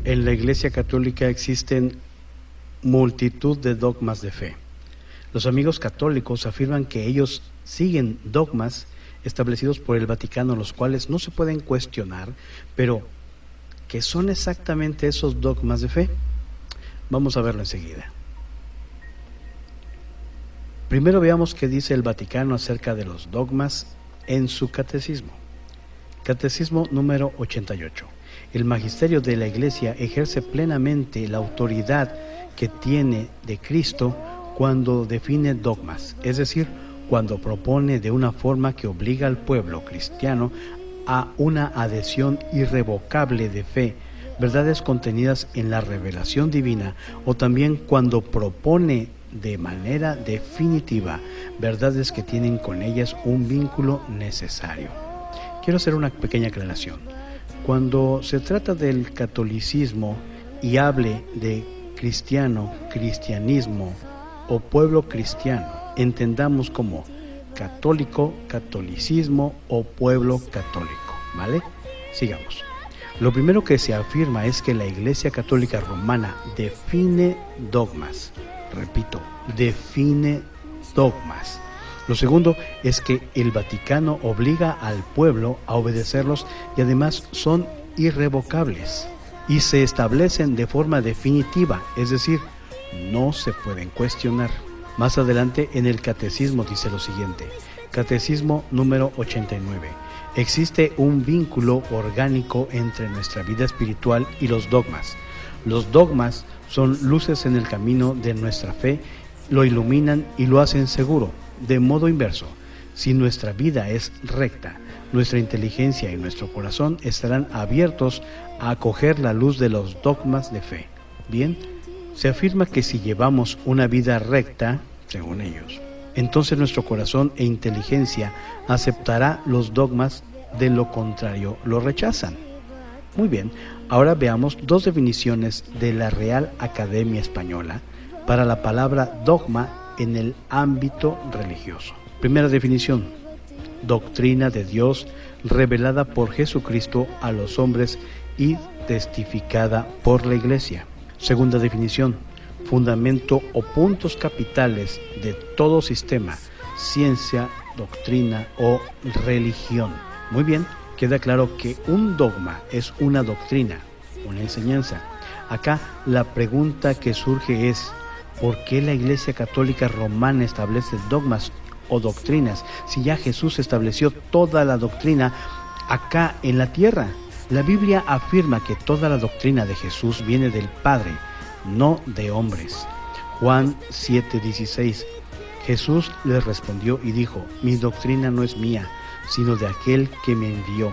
En la Iglesia Católica existen multitud de dogmas de fe. Los amigos católicos afirman que ellos siguen dogmas establecidos por el Vaticano, los cuales no se pueden cuestionar, pero ¿qué son exactamente esos dogmas de fe? Vamos a verlo enseguida. Primero veamos qué dice el Vaticano acerca de los dogmas en su catecismo. Catecismo número 88. El magisterio de la Iglesia ejerce plenamente la autoridad que tiene de Cristo cuando define dogmas, es decir, cuando propone de una forma que obliga al pueblo cristiano a una adhesión irrevocable de fe, verdades contenidas en la revelación divina, o también cuando propone de manera definitiva verdades que tienen con ellas un vínculo necesario. Quiero hacer una pequeña aclaración. Cuando se trata del catolicismo y hable de cristiano, cristianismo o pueblo cristiano, entendamos como católico, catolicismo o pueblo católico, ¿vale? Sigamos. Lo primero que se afirma es que la Iglesia Católica Romana define dogmas. Repito, define dogmas. Lo segundo es que el Vaticano obliga al pueblo a obedecerlos y además son irrevocables y se establecen de forma definitiva, es decir, no se pueden cuestionar. Más adelante en el Catecismo dice lo siguiente, Catecismo número 89. Existe un vínculo orgánico entre nuestra vida espiritual y los dogmas. Los dogmas son luces en el camino de nuestra fe, lo iluminan y lo hacen seguro. De modo inverso, si nuestra vida es recta, nuestra inteligencia y nuestro corazón estarán abiertos a acoger la luz de los dogmas de fe. Bien, se afirma que si llevamos una vida recta, según ellos, entonces nuestro corazón e inteligencia aceptará los dogmas, de lo contrario lo rechazan. Muy bien, ahora veamos dos definiciones de la Real Academia Española para la palabra dogma en el ámbito religioso. Primera definición: doctrina de Dios revelada por Jesucristo a los hombres y testificada por la Iglesia. Segunda definición: fundamento o puntos capitales de todo sistema, ciencia, doctrina o religión. Muy bien, queda claro que un dogma es una doctrina, una enseñanza. Acá la pregunta que surge es: ¿por qué la Iglesia Católica Romana establece dogmas o doctrinas si ya Jesús estableció toda la doctrina acá en la tierra? La Biblia afirma que toda la doctrina de Jesús viene del Padre, no de hombres. Juan 7:16. Jesús les respondió y dijo: mi doctrina no es mía, sino de aquel que me envió.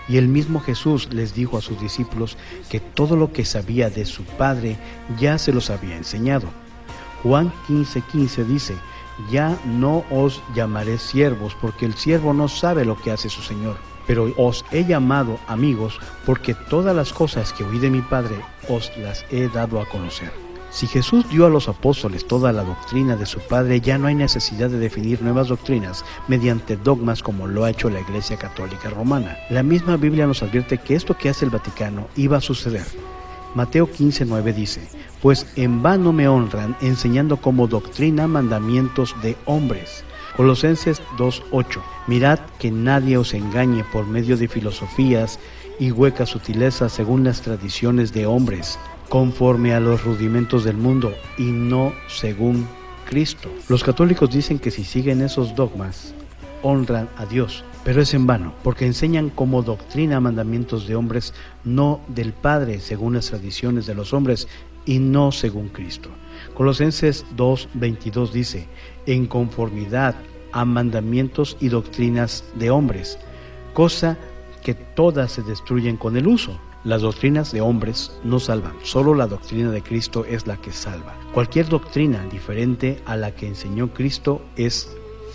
Y el mismo Jesús les dijo a sus discípulos que todo lo que sabía de su Padre ya se los había enseñado. Juan 15:15 dice: ya no os llamaré siervos, porque el siervo no sabe lo que hace su Señor, pero os he llamado amigos, porque todas las cosas que oí de mi Padre os las he dado a conocer. Si Jesús dio a los apóstoles toda la doctrina de su Padre, ya no hay necesidad de definir nuevas doctrinas mediante dogmas como lo ha hecho la Iglesia Católica Romana. La misma Biblia nos advierte que esto que hace el Vaticano iba a suceder. Mateo 15:9 dice: pues en vano me honran, enseñando como doctrina mandamientos de hombres. Colosenses 2:8. Mirad que nadie os engañe por medio de filosofías y huecas sutilezas según las tradiciones de hombres, conforme a los rudimentos del mundo y no según Cristo. Los católicos dicen que si siguen esos dogmas, honran a Dios, pero es en vano, porque enseñan como doctrina mandamientos de hombres, no del Padre, según las tradiciones de los hombres y no según Cristo. Colosenses 2:22 dice: en conformidad a mandamientos y doctrinas de hombres, cosa que todas se destruyen con el uso. Las doctrinas de hombres no salvan, solo la doctrina de Cristo es la que salva. Cualquier doctrina diferente a la que enseñó Cristo es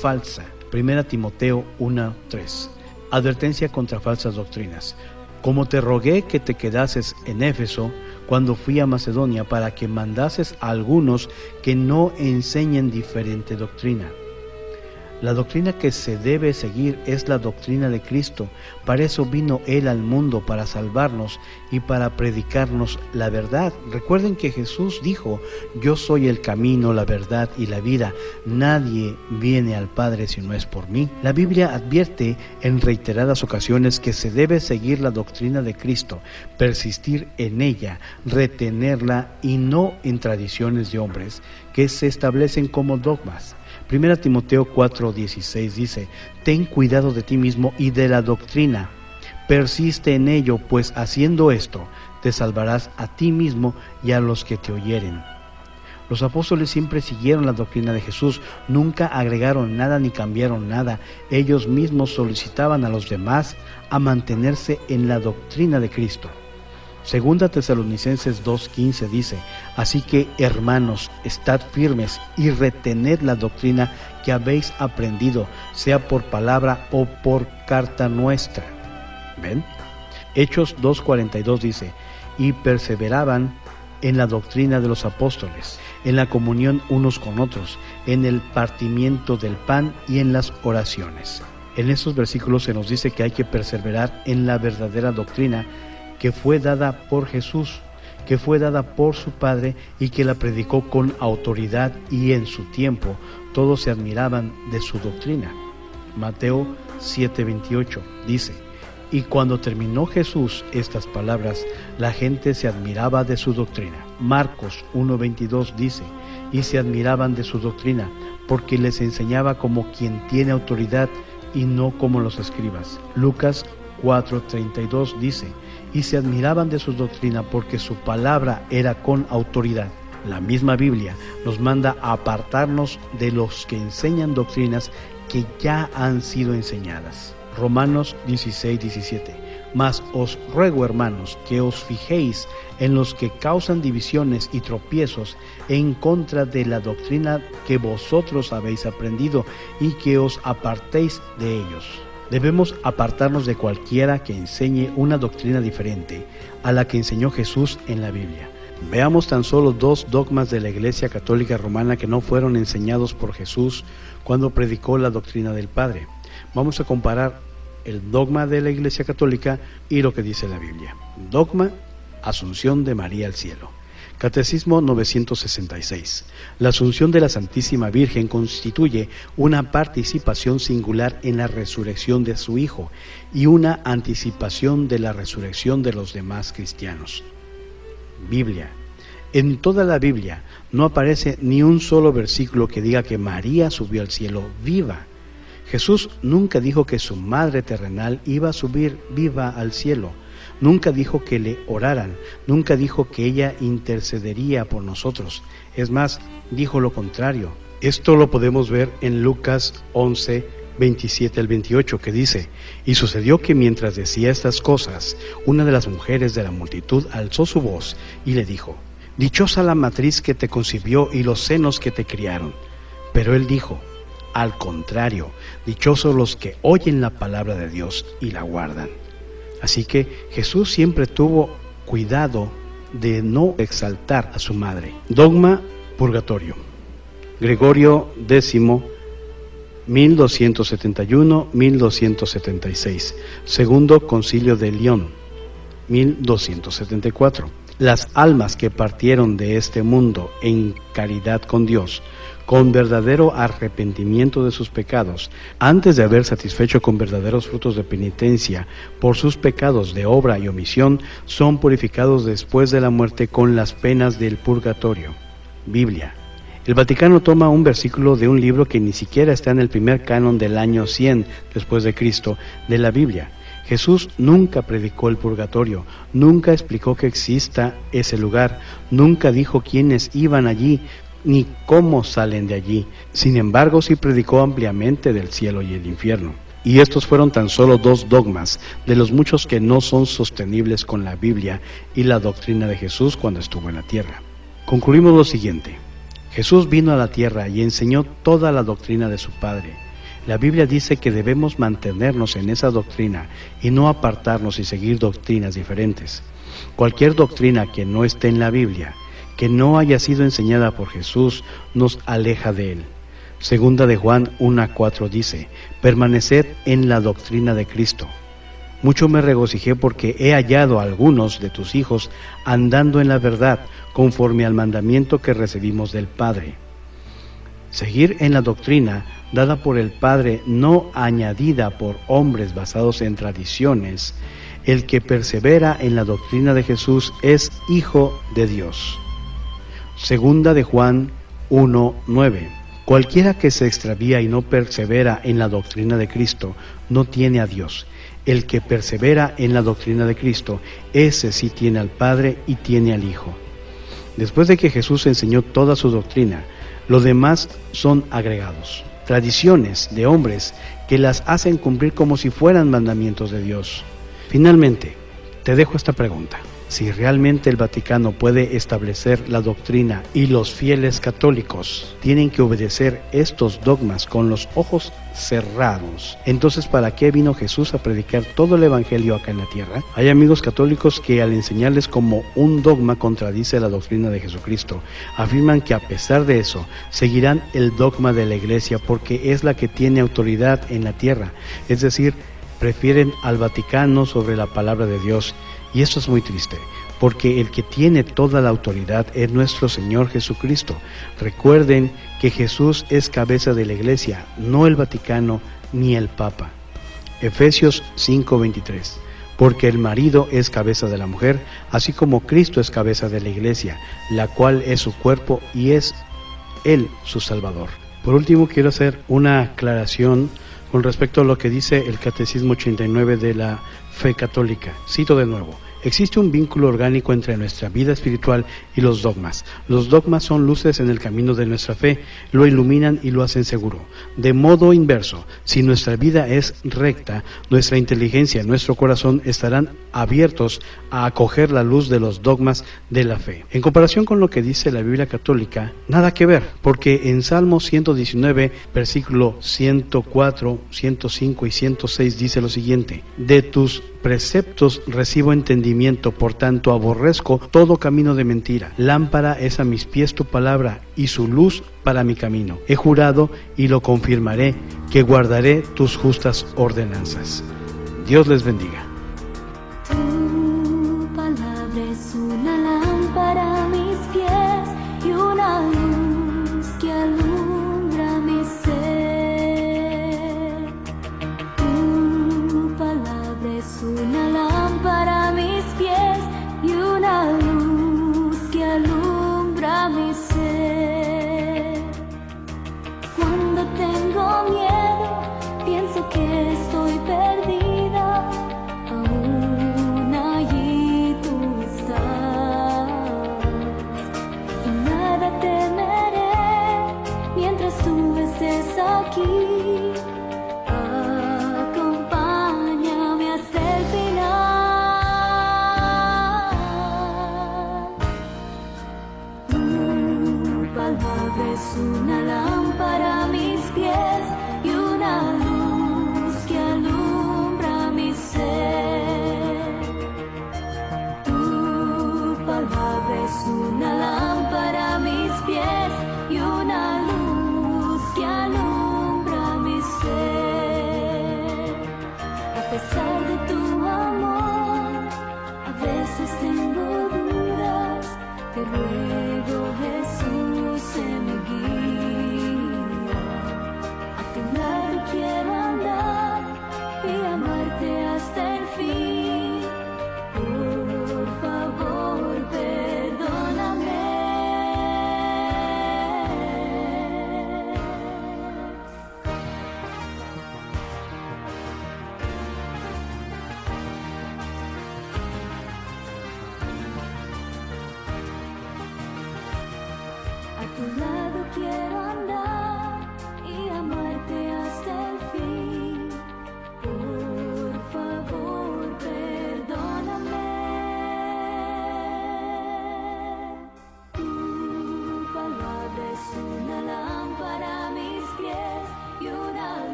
falsa. 1 Timoteo 1:3. Advertencia contra falsas doctrinas. Como te rogué que te quedases en Éfeso cuando fui a Macedonia, para que mandases a algunos que no enseñen diferente doctrina. La doctrina que se debe seguir es la doctrina de Cristo. Para eso vino Él al mundo, para salvarnos y para predicarnos la verdad. Recuerden que Jesús dijo: yo soy el camino, la verdad y la vida. Nadie viene al Padre si no es por mí. La Biblia advierte en reiteradas ocasiones que se debe seguir la doctrina de Cristo, persistir en ella, retenerla y no en tradiciones de hombres que se establecen como dogmas. 1 Timoteo 4:16 dice: ten cuidado de ti mismo y de la doctrina, persiste en ello, pues haciendo esto te salvarás a ti mismo y a los que te oyeren. Los apóstoles siempre siguieron la doctrina de Jesús, nunca agregaron nada ni cambiaron nada. Ellos mismos solicitaban a los demás a mantenerse en la doctrina de Cristo. Segunda Tesalonicenses 2:15 dice: así que, hermanos, estad firmes y retened la doctrina que habéis aprendido, sea por palabra o por carta nuestra. ¿Ven? Hechos 2:42 dice: y perseveraban en la doctrina de los apóstoles, en la comunión unos con otros, en el partimiento del pan y en las oraciones. En estos versículos se nos dice que hay que perseverar en la verdadera doctrina que fue dada por Jesús, que fue dada por su Padre y que la predicó con autoridad, y en su tiempo todos se admiraban de su doctrina. Mateo 7:28 dice: y cuando terminó Jesús estas palabras, la gente se admiraba de su doctrina. Marcos 1:22 dice: y se admiraban de su doctrina, porque les enseñaba como quien tiene autoridad y no como los escribas. Lucas 4:32 dice: y se admiraban de su doctrina porque su palabra era con autoridad. La misma Biblia nos manda a apartarnos de los que enseñan doctrinas que ya han sido enseñadas. Romanos 16:17. Mas os ruego, hermanos, que os fijéis en los que causan divisiones y tropiezos en contra de la doctrina que vosotros habéis aprendido, y que os apartéis de ellos. Debemos apartarnos de cualquiera que enseñe una doctrina diferente a la que enseñó Jesús en la Biblia. Veamos tan solo 2 dogmas de la Iglesia Católica Romana que no fueron enseñados por Jesús cuando predicó la doctrina del Padre. Vamos a comparar el dogma de la Iglesia Católica y lo que dice la Biblia. Dogma: Asunción de María al cielo. Catecismo 966. La asunción de la Santísima Virgen constituye una participación singular en la resurrección de su Hijo y una anticipación de la resurrección de los demás cristianos. Biblia. En toda la Biblia no aparece ni un solo versículo que diga que María subió al cielo viva. Jesús nunca dijo que su madre terrenal iba a subir viva al cielo. Nunca dijo que le oraran, nunca dijo que ella intercedería por nosotros. Es más, dijo lo contrario. Esto lo podemos ver en Lucas 11, 27 al 28, que dice: y sucedió que mientras decía estas cosas, una de las mujeres de la multitud alzó su voz y le dijo: dichosa la matriz que te concibió y los senos que te criaron. Pero él dijo: al contrario, dichosos los que oyen la palabra de Dios y la guardan. Así que Jesús siempre tuvo cuidado de no exaltar a su madre. Dogma: purgatorio. Gregorio X, 1271-1276. Segundo Concilio de León, 1274. Las almas que partieron de este mundo en caridad con Dios, con verdadero arrepentimiento de sus pecados, antes de haber satisfecho con verdaderos frutos de penitencia por sus pecados de obra y omisión, son purificados después de la muerte con las penas del purgatorio. Biblia. El Vaticano toma un versículo de un libro que ni siquiera está en el primer canon del año 100 después de Cristo de la Biblia. Jesús nunca predicó el purgatorio, nunca explicó que exista ese lugar, nunca dijo quiénes iban allí, ni cómo salen de allí. Sin embargo, sí predicó ampliamente del cielo y el infierno. Y estos fueron tan solo 2 dogmas de los muchos que no son sostenibles con la Biblia y la doctrina de Jesús cuando estuvo en la tierra. Concluimos lo siguiente: Jesús vino a la tierra y enseñó toda la doctrina de su Padre. La Biblia dice que debemos mantenernos en esa doctrina y no apartarnos y seguir doctrinas diferentes. Cualquier doctrina que no esté en la Biblia, que no haya sido enseñada por Jesús, nos aleja de Él. Segunda de Juan 1:4 dice: permaneced en la doctrina de Cristo. Mucho me regocijé porque he hallado a algunos de tus hijos andando en la verdad, conforme al mandamiento que recibimos del Padre. Seguir en la doctrina dada por el Padre, no añadida por hombres basados en tradiciones. El que persevera en la doctrina de Jesús es hijo de Dios. Segunda de Juan 1:9. Cualquiera que se extravía y no persevera en la doctrina de Cristo no tiene a Dios. El que persevera en la doctrina de Cristo, ese sí tiene al Padre y tiene al Hijo. Después de que Jesús enseñó toda su doctrina, lo demás son agregados, tradiciones de hombres que las hacen cumplir como si fueran mandamientos de Dios. Finalmente, te dejo esta pregunta: si realmente el Vaticano puede establecer la doctrina y los fieles católicos tienen que obedecer estos dogmas con los ojos cerrados, entonces ¿para qué vino Jesús a predicar todo el Evangelio acá en la tierra? Hay amigos católicos que, al enseñarles como un dogma contradice la doctrina de Jesucristo, afirman que a pesar de eso seguirán el dogma de la Iglesia porque es la que tiene autoridad en la tierra, es decir, prefieren al Vaticano sobre la palabra de Dios. Y esto es muy triste, porque el que tiene toda la autoridad es nuestro Señor Jesucristo. Recuerden que Jesús es cabeza de la Iglesia, no el Vaticano ni el Papa. Efesios 5:23. Porque el marido es cabeza de la mujer, así como Cristo es cabeza de la Iglesia, la cual es su cuerpo y es Él su Salvador. Por último, quiero hacer una aclaración con respecto a lo que dice el Catecismo 89 de la Fe Católica. Cito de nuevo: existe un vínculo orgánico entre nuestra vida espiritual y los dogmas. Los dogmas son luces en el camino de nuestra fe, lo iluminan y lo hacen seguro. De modo inverso, si nuestra vida es recta, nuestra inteligencia y nuestro corazón estarán abiertos a acoger la luz de los dogmas de la fe. En comparación con lo que dice la Biblia católica, nada que ver, porque en Salmo 119, versículo 104, 105 y 106 dice lo siguiente: de tus preceptos recibo entendimiento, por tanto aborrezco todo camino de mentira. Lámpara es a mis pies tu palabra y su luz para mi camino. He jurado y lo confirmaré, que guardaré tus justas ordenanzas. Dios les bendiga. Tu palabra es una lámpara a mis pies y una luz que alumbra mi ser. Tu palabra es una lámpara a mis pies y una luz que alumbra mi ser. Cuando tengo miedo, pienso que estoy perdida, aún allí tú estás, y nada temeré mientras tú estés aquí. Acompáñame hasta el final. Tu palabra es una